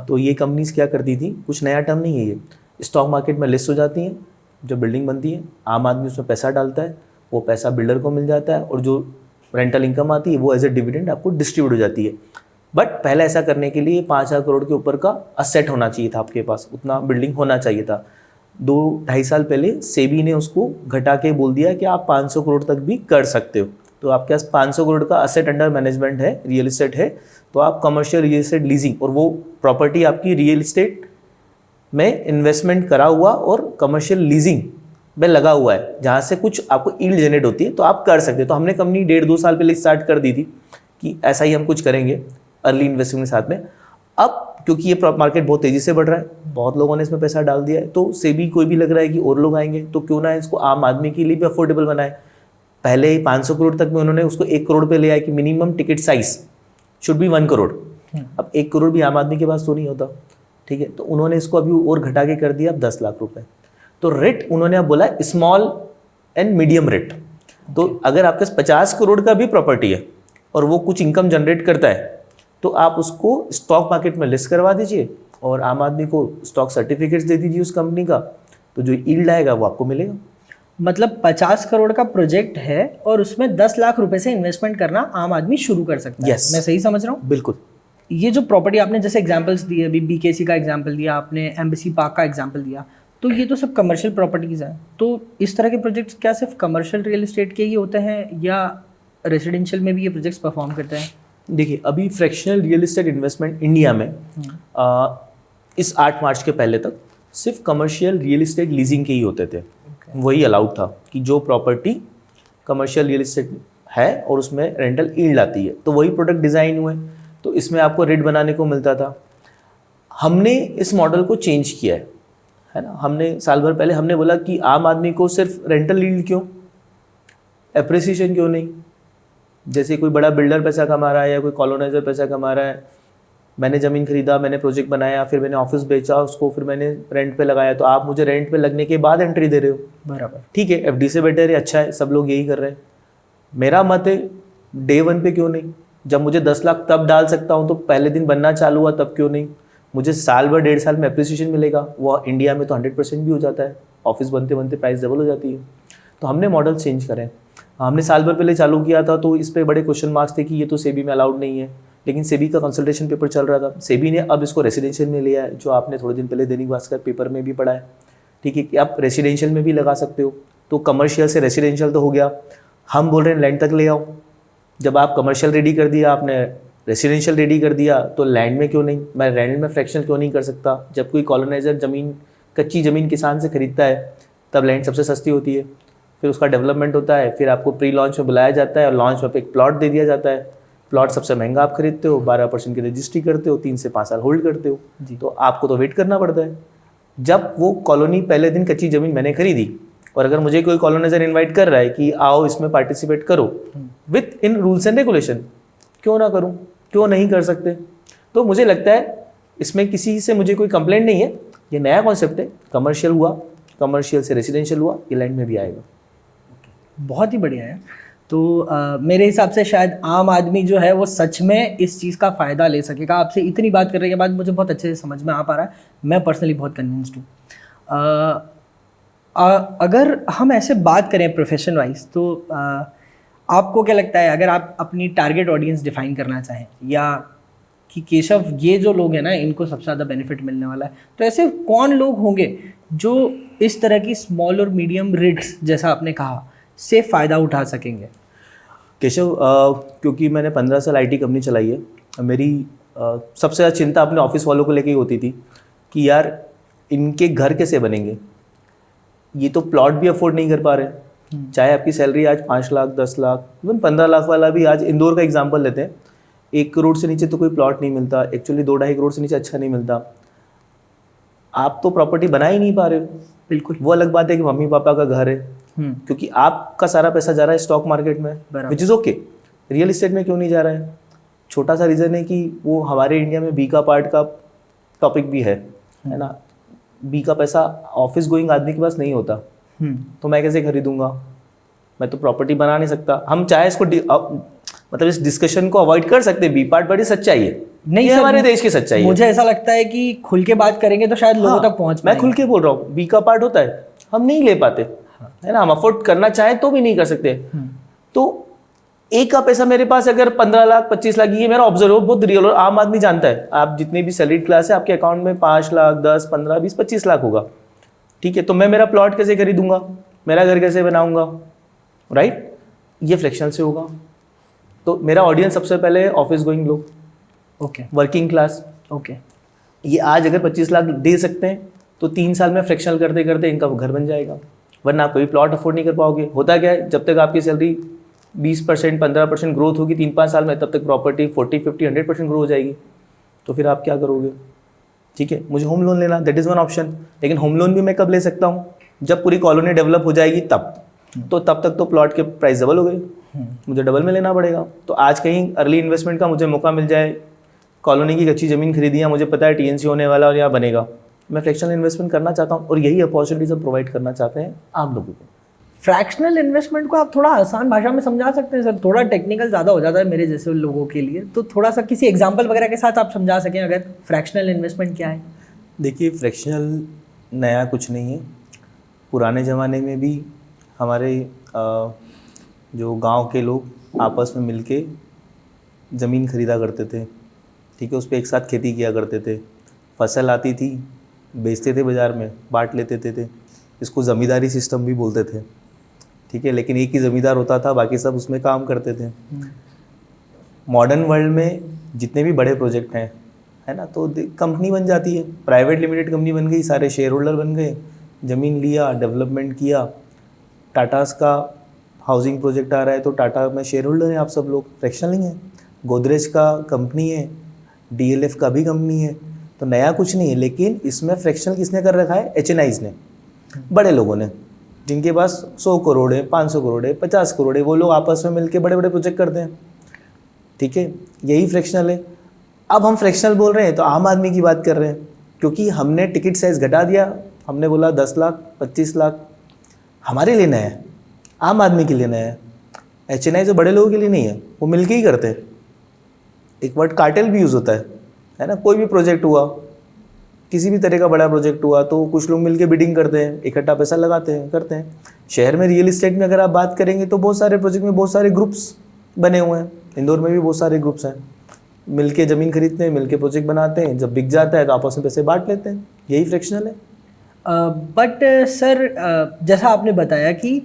तो ये कंपनीज क्या करती थी, कुछ नया टर्म नहीं है ये, स्टॉक मार्केट में लिस्ट हो जाती हैं, जो बिल्डिंग बनती है, आम आदमी उसमें पैसा डालता है, वो पैसा बिल्डर को मिल जाता है, और जो रेंटल इनकम आती है वो एज ए डिविडेंड आपको डिस्ट्रीब्यूट हो जाती है। बट पहले ऐसा करने के लिए 5000 करोड़ के ऊपर का असेट होना चाहिए था आपके पास, उतना बिल्डिंग होना चाहिए था। 2-2.5 साल पहले सेबी ने उसको घटा के बोल दिया कि आप 500 करोड़ तक भी कर सकते हो। तो आपके पास 500 करोड़ का असेट अंडर मैनेजमेंट है, रियल एस्टेट है, तो आप कमर्शियल रियल एस्टेट लीजिंग, और वो प्रॉपर्टी आपकी रियल एस्टेट में इन्वेस्टमेंट करा हुआ और कमर्शियल लीजिंग में लगा हुआ है, जहाँ से कुछ आपको यील्ड जनरेट होती है, तो आप कर सकते हो। तो हमने कंपनी 1.5-2 साल पहले स्टार्ट कर दी थी कि ऐसा ही हम कुछ करेंगे अर्ली इन्वेस्टमेंट के साथ में। अब क्योंकि ये मार्केट बहुत तेज़ी से बढ़ रहा है, बहुत लोगों ने इसमें पैसा डाल दिया है, तो सेबी कोई भी लग रहा है कि और लोग आएंगे, तो क्यों ना इसको आम आदमी के लिए भी अफोर्डेबल बनाए। पहले ही 500 करोड़ तक में उन्होंने उसको 1 करोड़ पे ले आया कि minimum ticket size should be 1 crore. अब 1 करोड़ भी आम आदमी के पास तो नहीं होता, ठीक है, तो उन्होंने इसको अभी और घटा के कर दिया अब 10 लाख रुपए। तो रेट उन्होंने अब बोला स्मॉल एंड मीडियम रेट। तो अगर आपके पास 50 करोड़ का भी प्रॉपर्टी है और वो कुछ इनकम जनरेट करता है, तो आप उसको स्टॉक मार्केट में लिस्ट करवा दीजिए और आम आदमी को स्टॉक सर्टिफिकेट्स दे दीजिए उस कंपनी का, तो जो यील्ड आएगा वो आपको मिलेगा। मतलब 50 करोड़ का प्रोजेक्ट है और उसमें 10 लाख रुपए से इन्वेस्टमेंट करना आम आदमी शुरू कर सकता है। Yes. मैं सही समझ रहा हूँ? बिल्कुल। ये जो प्रॉपर्टी आपने जैसे एग्जांपल्स दिए, अभी बीकेसी का एग्जांपल दिया आपने, एम्बेसी पार्क का एग्जांपल दिया, तो ये तो सब कमर्शियल प्रॉपर्टीज हैं। तो इस तरह के प्रोजेक्ट्स क्या सिर्फ कमर्शियल रियल एस्टेट के ही होते हैं या रेसिडेंशियल में भी ये प्रोजेक्ट्स परफॉर्म करते हैं? देखिए, अभी fractional real estate investment India में इस 8 मार्च के पहले तक सिर्फ कमर्शियल रियल एस्टेट लीजिंग के ही होते थे। वही अलाउड था कि जो प्रॉपर्टी कमर्शियल रियल एस्टेट है और उसमें रेंटल ईल्ड आती है तो वही प्रोडक्ट डिज़ाइन हुए, तो इसमें आपको रेट बनाने को मिलता था। हमने इस मॉडल को चेंज किया है ना। हमने साल भर पहले हमने बोला कि आम आदमी को सिर्फ रेंटल ईल्ड क्यों, एप्रिसिएशन क्यों नहीं। जैसे कोई बड़ा बिल्डर पैसा कमा रहा है या कोई कॉलोनाइजर पैसा कमा रहा है, मैंने ज़मीन खरीदा, मैंने प्रोजेक्ट बनाया, फिर मैंने ऑफिस बेचा उसको, फिर मैंने रेंट पे लगाया, तो आप मुझे रेंट पे लगने के बाद एंट्री दे रहे हो। बराबर, ठीक है, एफडी से बेटर है, अच्छा है, सब लोग यही कर रहे हैं। मेरा मत है डे 1 पे क्यों नहीं, जब मुझे 10 लाख तब डाल सकता हूँ तो पहले दिन बनना चालू हुआ तब क्यों नहीं। मुझे साल भर 1.5 साल में एप्रिसिएशन मिलेगा, वो इंडिया में तो 100% भी हो जाता है, ऑफिस बनते बनते प्राइस डबल हो जाती है। तो हमने मॉडल चेंज करें। हमने साल भर पहले चालू किया था तो इस पर बड़े क्वेश्चन मार्क्स थे कि ये तो सेबी में अलाउड नहीं है, लेकिन सेबी का कंसल्टेशन पेपर चल रहा था। सेबी ने अब इसको रेसिडेंशियल में लिया है, जो आपने थोड़े दिन पहले दैनिक भास्कर पेपर में भी पढ़ा है। ठीक है, कि आप रेसिडेंशियल में भी लगा सकते हो, तो कमर्शियल से रेसिडेंशियल तो हो गया। हम बोल रहे हैं लैंड तक ले आओ। जब आप कमर्शियल रेडी कर दिया, आपने रेसिडेंशियल रेडी कर दिया, तो लैंड में क्यों नहीं, मैं लैंड में फ्रैक्शनल क्यों नहीं कर सकता। जब कोई कॉलोनाइजर ज़मीन, कच्ची ज़मीन किसान से खरीदता है तब लैंड सबसे सस्ती होती है, फिर उसका डेवलपमेंट होता है, फिर आपको प्री लॉन्च में बुलाया जाता है और लॉन्च में एक प्लॉट दे दिया जाता है। प्लॉट सबसे महंगा आप खरीदते हो, 12% की रजिस्ट्री करते हो, 3 से 5 साल होल्ड करते हो, तो आपको तो वेट करना पड़ता है। जब वो कॉलोनी पहले दिन कच्ची ज़मीन मैंने खरीदी और अगर मुझे कोई कॉलोनाइजर इन्वाइट कर रहा है कि आओ इसमें पार्टिसिपेट करो with in rules and regulation, क्यों ना करूं, क्यों नहीं कर सकते। तो मुझे लगता है इसमें किसी से मुझे कोई कंप्लेंट नहीं है, ये नया कॉन्सेप्ट है। कमर्शियल हुआ, कमर्शियल से रेसिडेंशियल हुआ, ये लैंड में भी आएगा। बहुत ही बढ़िया है। तो मेरे हिसाब से शायद आम आदमी जो है वो सच में इस चीज़ का फ़ायदा ले सकेगा। आपसे इतनी बात करने के बाद मुझे बहुत अच्छे से समझ में आ पा रहा है, मैं पर्सनली बहुत कन्विंस्ड हूँ। अगर हम ऐसे बात करें प्रोफेशन वाइज, तो आपको क्या लगता है, अगर आप अपनी टारगेट ऑडियंस डिफाइन करना चाहें या कि केशव ये जो लोग हैं ना इनको सबसे ज़्यादा बेनिफिट मिलने वाला है, तो ऐसे कौन लोग होंगे जो इस तरह की स्मॉल और मीडियम रिट्स जैसा आपने कहा से फ़ायदा उठा सकेंगे? केशव, क्योंकि मैंने 15 साल आईटी कंपनी चलाई है, मेरी सबसे ज़्यादा चिंता अपने ऑफिस वालों को लेके ही होती थी कि यार इनके घर कैसे बनेंगे। ये तो प्लॉट भी अफोर्ड नहीं कर पा रहे, चाहे आपकी सैलरी आज 5 लाख 10 लाख इवन 15 लाख वाला भी, आज इंदौर का एग्जांपल लेते हैं, 1 करोड़ से नीचे तो कोई प्लॉट नहीं मिलता, एक्चुअली 2-2.5 करोड़ से नीचे अच्छा नहीं मिलता। आप तो प्रॉपर्टी बना ही नहीं पा रहे हो। बिल्कुल, वो अलग बात है कि मम्मी पापा का घर है, क्योंकि आपका सारा पैसा जा रहा है स्टॉक मार्केट में, which is okay. Real estate में क्यों नहीं जा रहा है? छोटा सा रीज़न है कि वो हमारे इंडिया में बी का पार्ट का टॉपिक भी है ना। बी का पैसा ऑफिस गोइंग आदमी के पास नहीं होता, तो मैं कैसे खरीदूंगा, मैं तो प्रॉपर्टी बना नहीं सकता। हम चाहे इसको मतलब इस डिस्कशन को अवॉइड कर सकते हैं, बी पार्ट बड़ी सच्चाई है, नहीं हमारे देश की सच्चाई है। मुझे ऐसा लगता है कि खुल के बात करेंगे तो शायद लोगों तक पहुंच पाएंगे। मैं खुल के बोल रहा हूँ, बी का पार्ट होता है, हम नहीं ले पाते है ना, हम अफोर्ड करना चाहें तो भी नहीं कर सकते। तो एक का पैसा मेरे पास अगर 15 लाख 25 लाख, ये मेरा ऑब्जर्व बहुत रियल और आम आदमी जानता है। आप जितनी भी सैलरीड क्लास है, आपके अकाउंट में 5 लाख 10 15 20 25 लाख होगा, ठीक है। तो मैं मेरा प्लॉट कैसे खरीदूंगा, मेरा घर कैसे बनाऊंगा, राइट? ये फ्रैक्शनल से होगा। तो मेरा ऑडियंस सबसे पहले ऑफिस गोइंग लोग, ओके, वर्किंग क्लास, ओके। ये आज अगर 25 लाख दे सकते हैं तो 3 साल में फ्रैक्शनल करते करते इनका घर बन जाएगा, वरना आप कोई प्लॉट अफोर्ड नहीं कर पाओगे। होता क्या है, जब तक आपकी सैलरी 20% 15% ग्रोथ होगी 3-5 साल में, तब तक प्रॉपर्टी 40 50 100% ग्रो हो जाएगी। तो फिर आप क्या करोगे? ठीक है, मुझे होम लोन लेना, दैट इज़ वन ऑप्शन, लेकिन होम लोन भी मैं कब ले सकता हूँ? जब पूरी कॉलोनी डेवलप हो जाएगी तब। तो तब तक तो प्लॉट के प्राइस डबल हो गए, मुझे डबल में लेना पड़ेगा। तो आज कहीं अर्ली इन्वेस्टमेंट का मुझे मौका मिल जाए, कॉलोनी की कच्ची ज़मीन खरीदी है, मुझे पता है टीएनसी होने वाला और यहाँ बनेगा, मैं फ्रैक्शनल इन्वेस्टमेंट करना चाहता हूँ और यही अपॉर्चुनिटीज हम प्रोवाइड करना चाहते हैं आप लोगों को। फ्रैक्शनल इन्वेस्टमेंट को आप थोड़ा आसान भाषा में समझा सकते हैं सर? थोड़ा टेक्निकल ज़्यादा हो जाता है मेरे जैसे लोगों के लिए, तो थोड़ा सा किसी एग्जांपल वगैरह के साथ आप समझा सकें अगर फ्रैक्शनल इन्वेस्टमेंट क्या है। देखिए, फ्रैक्शनल नया कुछ नहीं है, पुराने ज़माने में भी हमारे जो गांव के लोग आपस में मिलके ज़मीन खरीदा करते थे, ठीक है, उस पर एक साथ खेती किया करते थे, फसल आती थी बेचते थे बाज़ार में, बांट लेते थे। इसको ज़मींदारी सिस्टम भी बोलते थे, ठीक है, लेकिन एक ही ज़मींदार होता था, बाकी सब उसमें काम करते थे। मॉडर्न वर्ल्ड में जितने भी बड़े प्रोजेक्ट हैं, है ना, तो कंपनी बन जाती है, प्राइवेट लिमिटेड कंपनी बन गई, सारे शेयर होल्डर बन गए, ज़मीन लिया, डेवलपमेंट किया। टाटास का हाउसिंग प्रोजेक्ट आ रहा है तो टाटा में शेयर होल्डर हैं आप सब लोग, फ्रैक्शनल नहीं है। गोदरेज का कंपनी है, DLF का भी कंपनी है, तो नया कुछ नहीं है, लेकिन इसमें फ्रैक्शनल किसने कर रखा है? HNIs ने, बड़े लोगों ने, जिनके पास 100 करोड़ है, 500 करोड़ है, 50 करोड़ है, वो लोग आपस में मिलकर बड़े बड़े प्रोजेक्ट करते हैं, ठीक है, यही फ्रैक्शनल है। अब हम फ्रैक्शनल बोल रहे हैं तो आम आदमी की बात कर रहे हैं, क्योंकि हमने टिकट साइज़ घटा दिया, हमने बोला 10 लाख 25 लाख हमारे लिए नया है, आम आदमी के लिए नया है। HNI जो बड़े लोगों के लिए नहीं है, वो मिलके ही करते हैं। एक वर्ड कार्टेल भी यूज़ होता है ना, कोई भी प्रोजेक्ट हुआ, किसी भी तरह का बड़ा प्रोजेक्ट हुआ तो कुछ लोग मिलके बिडिंग करते हैं, इकट्ठा पैसा लगाते हैं, करते हैं। शहर में रियल इस्टेट में अगर आप बात करेंगे तो बहुत सारे प्रोजेक्ट में बहुत सारे ग्रुप्स बने हुए हैं, इंदौर में भी बहुत सारे ग्रुप्स हैं, मिलके ज़मीन खरीदते हैं, मिलके प्रोजेक्ट बनाते हैं, जब बिक जाता है तो आपस में पैसे बांट लेते हैं, यही फ्रैक्शनल है। बट सर, जैसा आपने बताया कि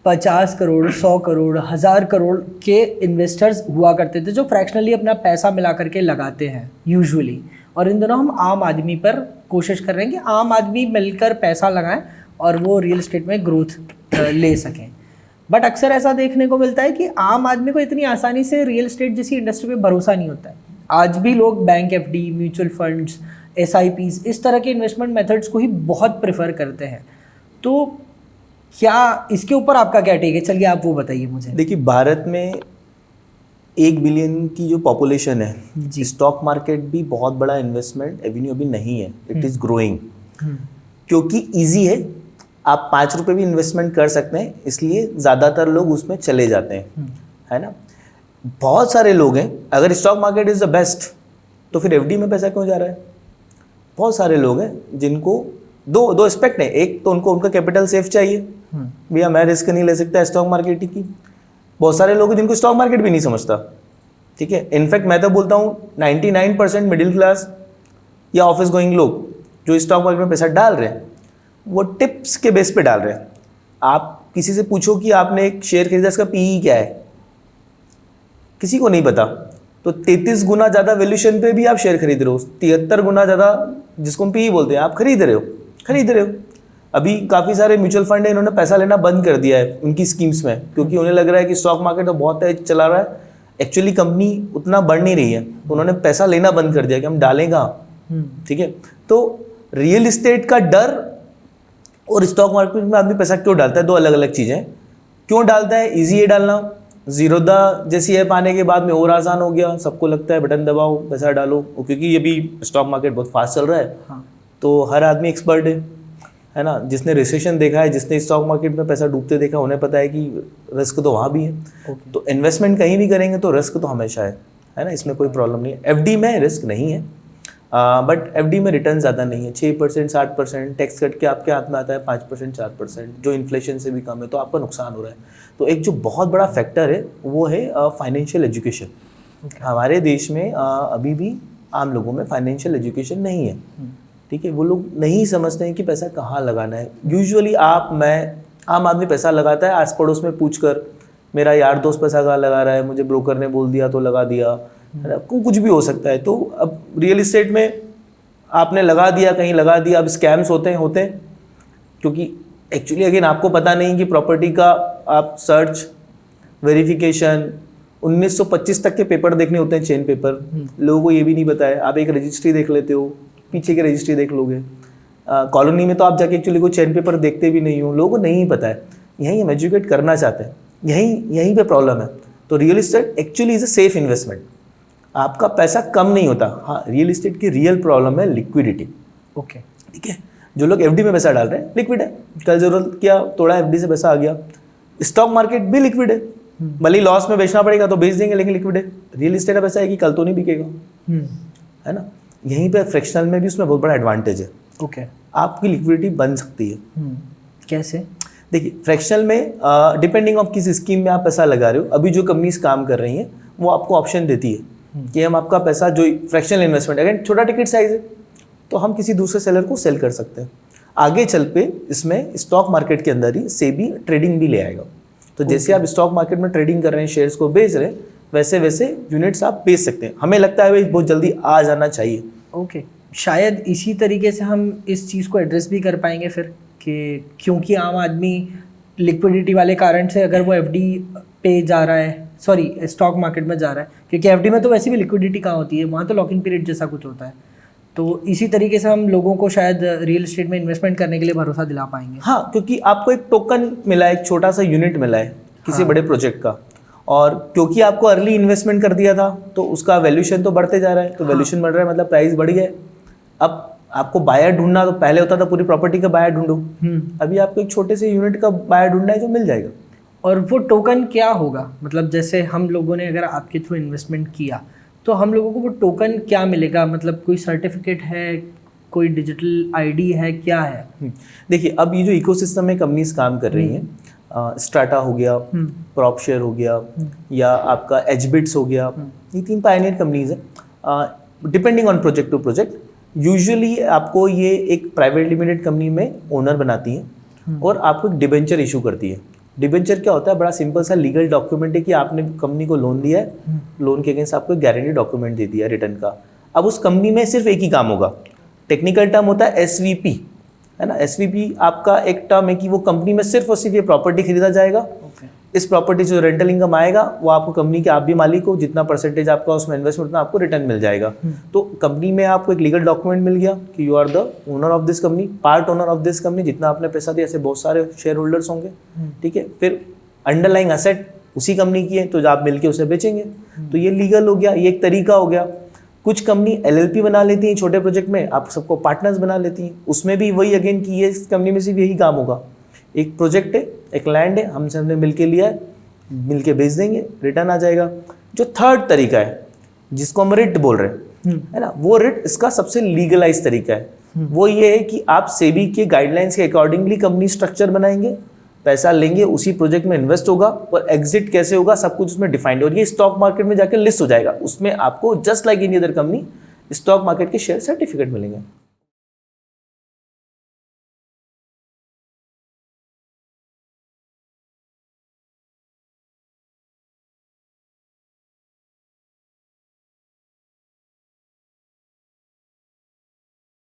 50 करोड़ 100 करोड़ 1000 करोड़ के इन्वेस्टर्स हुआ करते थे जो फ्रैक्शनली अपना पैसा मिला करके लगाते हैं यूजुअली, और इन दोनों हम आम आदमी पर कोशिश कर रहे हैं कि आम आदमी मिलकर पैसा लगाएं और वो रियल एस्टेट में ग्रोथ ले सकें। बट अक्सर ऐसा देखने को मिलता है कि आम आदमी को इतनी आसानी से रियल एस्टेट जैसी इंडस्ट्री पे भरोसा नहीं होता है। आज भी लोग bank FD, mutual funds, SIPs, इस तरह के इन्वेस्टमेंट मेथड्स को ही बहुत प्रेफर करते हैं। तो क्या इसके ऊपर आपका क्या टेक है? चलिए आप वो बताइए मुझे। देखिए, भारत में 1 बिलियन की जो पॉपुलेशन है, स्टॉक मार्केट भी बहुत बड़ा इन्वेस्टमेंट एवेन्यू अभी नहीं है, इट इज़ ग्रोइंग, क्योंकि ईजी है, आप 5 रुपये भी इन्वेस्टमेंट कर सकते हैं, इसलिए ज़्यादातर लोग उसमें चले जाते हैं, है ना। बहुत सारे लोग हैं, अगर stock market is the best तो फिर FD में पैसा क्यों जा रहा है? बहुत सारे लोग हैं जिनको दो एस्पेक्ट है, एक तो उनका कैपिटल सेफ चाहिए, भैया मैं रिस्क नहीं ले सकता स्टॉक मार्केट की। बहुत सारे लोग हैं जिनको स्टॉक मार्केट भी नहीं समझता, ठीक है। इनफैक्ट मैं तो बोलता हूँ 99% मिडिल क्लास या ऑफिस गोइंग लोग जो स्टॉक मार्केट में पैसा डाल रहे हैं वो टिप्स के बेस पे डाल रहे हैं। आप किसी से पूछो कि आपने एक शेयर खरीदा, इसका PE क्या है, किसी को नहीं पता। तो 33 गुना ज़्यादा वैल्यूशन पे भी आप शेयर खरीद रहे हो, 73 गुना ज़्यादा जिसको हम PE बोलते हैं आप खरीद रहे हो। अभी काफ़ी सारे म्यूचुअल फंड है, इन्होंने पैसा लेना बंद कर दिया है उनकी स्कीम्स में, क्योंकि उन्हें लग रहा है कि स्टॉक मार्केट तो बहुत तेज चला रहा है, एक्चुअली कंपनी उतना बढ़ नहीं रही है, तो उन्होंने पैसा लेना बंद कर दिया कि हम डालेंगे, ठीक है। तो रियल इस्टेट का डर और स्टॉक मार्केट में आदमी पैसा क्यों डालता है? दो अलग अलग चीज़ें। क्यों डालता है? ईजी है डालना, जीरोधा जैसी ऐप आने के बाद में और आसान हो गया, सबको लगता है बटन दबाओ पैसा डालो, क्योंकि ये भी स्टॉक मार्केट बहुत फास्ट चल रहा है, तो हर आदमी एक्सपर्ट है ना। जिसने रिसेशन देखा है, जिसने स्टॉक मार्केट में पैसा डूबते देखा, उन्हें पता है कि रिस्क तो वहाँ भी है। तो इन्वेस्टमेंट कहीं भी करेंगे तो रिस्क तो हमेशा है ना, इसमें कोई प्रॉब्लम नहीं है। FD में रिस्क नहीं है, बट FD में रिटर्न ज़्यादा नहीं है, 6% 7%, टैक्स कट के आपके हाथ में आता है 5% 4%, जो इन्फ्लेशन से भी कम है, तो आपका नुकसान हो रहा है। तो एक जो बहुत बड़ा फैक्टर है वो है फाइनेंशियल एजुकेशन। हमारे देश में अभी भी आम लोगों में फाइनेंशियल एजुकेशन नहीं है, ठीक है। वो लोग नहीं समझते हैं कि पैसा कहाँ लगाना है। यूजुअली आम आदमी पैसा लगाता है आस पड़ोस में पूछ कर, मेरा यार दोस्त पैसा कहाँ लगा रहा है, मुझे ब्रोकर ने बोल दिया तो लगा दिया, है ना, कुछ भी हो सकता है। तो अब रियल इस्टेट में आपने लगा दिया, कहीं लगा दिया, अब स्कैम्स होते हैं, क्योंकि एक्चुअली अगेन आपको पता नहीं कि प्रॉपर्टी का आप सर्च वेरिफिकेशन 1925 तक के पेपर देखने होते हैं, चेन पेपर, लोगों को ये भी नहीं पता है। आप एक रजिस्ट्री देख लेते हो, पीछे की रजिस्ट्री देख लोगे, कॉलोनी में तो आप जाके एक्चुअली कोई चेन पेपर देखते भी नहीं हो, लोगों को नहीं पता है। यहीं हम एजुकेट करना चाहते हैं, यहीं पे प्रॉब्लम है। तो real estate actually is a safe investment, आपका पैसा कम नहीं होता। हाँ, रियल इस्टेट की रियल प्रॉब्लम है लिक्विडिटी, ओके, ठीक है। जो लोग FD में पैसा डाल रहे हैं, लिक्विड है, कल जरूरत किया तोड़ा FD से पैसा आ गया। स्टॉक मार्केट भी लिक्विड है, भले लॉस में बेचना पड़ेगा तो बेच देंगे, लेकिन लिक्विड है। रियल इस्टेट का पैसा है कि कल तो नहीं बिकेगा, है ना। यहीं पे फ्रैक्शनल में भी उसमें बहुत बड़ा एडवांटेज है, ओके। आपकी लिक्विडिटी बन सकती है। कैसे? देखिए फ्रैक्शनल में डिपेंडिंग ऑन किस स्कीम में आप पैसा लगा रहे हो, अभी जो कंपनीज काम कर रही हैं वो आपको ऑप्शन देती है कि हम आपका पैसा जो फ्रैक्शनल इन्वेस्टमेंट, अगर छोटा टिकट साइज है तो हम किसी दूसरे सेलर को सेल कर सकते हैं। आगे चल पे इसमें स्टॉक मार्केट के अंदर ही सेबी ट्रेडिंग भी ले आएगा। तो जैसे आप स्टॉक मार्केट में ट्रेडिंग कर रहे हैं, शेयर्स को बेच रहे हैं, वैसे वैसे यूनिट्स आप बेच सकते हैं। हमें लगता है भाई बहुत जल्दी आ जाना चाहिए। ओके, शायद इसी तरीके से हम इस चीज़ को एड्रेस भी कर पाएंगे फिर कि क्योंकि आम आदमी लिक्विडिटी वाले कारण से अगर वो एफडी पे जा रहा है, सॉरी स्टॉक मार्केट में जा रहा है, क्योंकि एफडी में तो वैसे भी लिक्विडिटी कहाँ होती है, वहाँ तो लॉकिंग पीरियड जैसा कुछ होता है। तो इसी तरीके से हम लोगों को शायद रियल एस्टेट में इन्वेस्टमेंट करने के लिए भरोसा दिला पाएंगे। हाँ, क्योंकि आपको एक टोकन मिला है, एक छोटा सा यूनिट मिला है किसी बड़े प्रोजेक्ट का, और क्योंकि आपको अर्ली इन्वेस्टमेंट कर दिया था तो उसका वैल्यूएशन तो बढ़ते जा रहा है। तो वैल्यूएशन बढ़ रहा है मतलब प्राइस बढ़ गया है। अब आपको बायर ढूंढना, तो पहले होता था पूरी प्रॉपर्टी का बायर ढूंढो, अभी आपको एक छोटे से यूनिट का बायर ढूंढना है जो मिल जाएगा। और वो टोकन क्या होगा, मतलब जैसे हम लोगों ने अगर आपके थ्रू इन्वेस्टमेंट किया तो हम लोगों को वो टोकन क्या मिलेगा, मतलब कोई सर्टिफिकेट है, कोई डिजिटल आईडी है, क्या है? देखिए अब ये जो इकोसिस्टम में कंपनीज काम कर रही हैं, स्ट्राटा हो गया, प्रॉपशेयर हो गया, या आपका एचबिट्स हो गया, ये 3 पायनियर कंपनीज हैं। Depending on project to project, usually आपको ये एक प्राइवेट लिमिटेड कंपनी में ओनर बनाती है और आपको एक डिबेंचर इशू करती है। डिबेंचर क्या होता है? बड़ा सिंपल सा लीगल डॉक्यूमेंट है कि आपने कंपनी को लोन दिया है, लोन के अगेंस्ट आपको गारंटी डॉक्यूमेंट दे दिया रिटर्न का। अब उस कंपनी में सिर्फ एक ही काम होगा, टेक्निकल टर्म होता है एसवीपी, है ना। एसवीपी आपका एक टर्म है कि वो कंपनी में सिर्फ और सिर्फ ये प्रॉपर्टी खरीदा जाएगा। इस प्रॉपर्टी से जो रेंटल इनकम आएगा वो आपको कंपनी के आप भी मालिक हो, जितना परसेंटेज आपका उसमें इन्वेस्टमेंट उतना आपको रिटर्न मिल जाएगा। तो कंपनी में आपको एक लीगल डॉक्यूमेंट मिल गया कि you are the owner of this company, part owner of this company, जितना आपने पैसा दिया ऐसे बहुत सारे शेयर होल्डर्स होंगे, ठीक है। फिर अंडरलाइंग एसेट उसी कंपनी की है तो आप मिलकर उसे बेचेंगे, तो ये लीगल हो गया, ये एक तरीका हो गया। कुछ कंपनी एलएलपी बना लेती हैं छोटे प्रोजेक्ट में, आप सबको पार्टनर्स बना लेती हैं, उसमें भी वही अगेन कि ये कंपनी में सिर्फ यही काम होगा, एक प्रोजेक्ट है, एक लैंड है, हमने मिलके लिया है, मिलके बेच देंगे, रिटर्न आ जाएगा। जो थर्ड तरीका है जिसको हम रिट बोल रहे हैं, है ना, वो रिट इसका सबसे लीगलाइज तरीका है। वो ये है कि आप सेबी के गाइडलाइंस के अकॉर्डिंगली कंपनी स्ट्रक्चर बनाएंगे, पैसा लेंगे, उसी प्रोजेक्ट में इन्वेस्ट होगा और एग्जिट कैसे होगा सब कुछ उसमें डिफाइंड है, और ये स्टॉक मार्केट में जाकर लिस्ट हो जाएगा। उसमें आपको just like any other company stock market के शेयर सर्टिफिकेट मिलेंगे।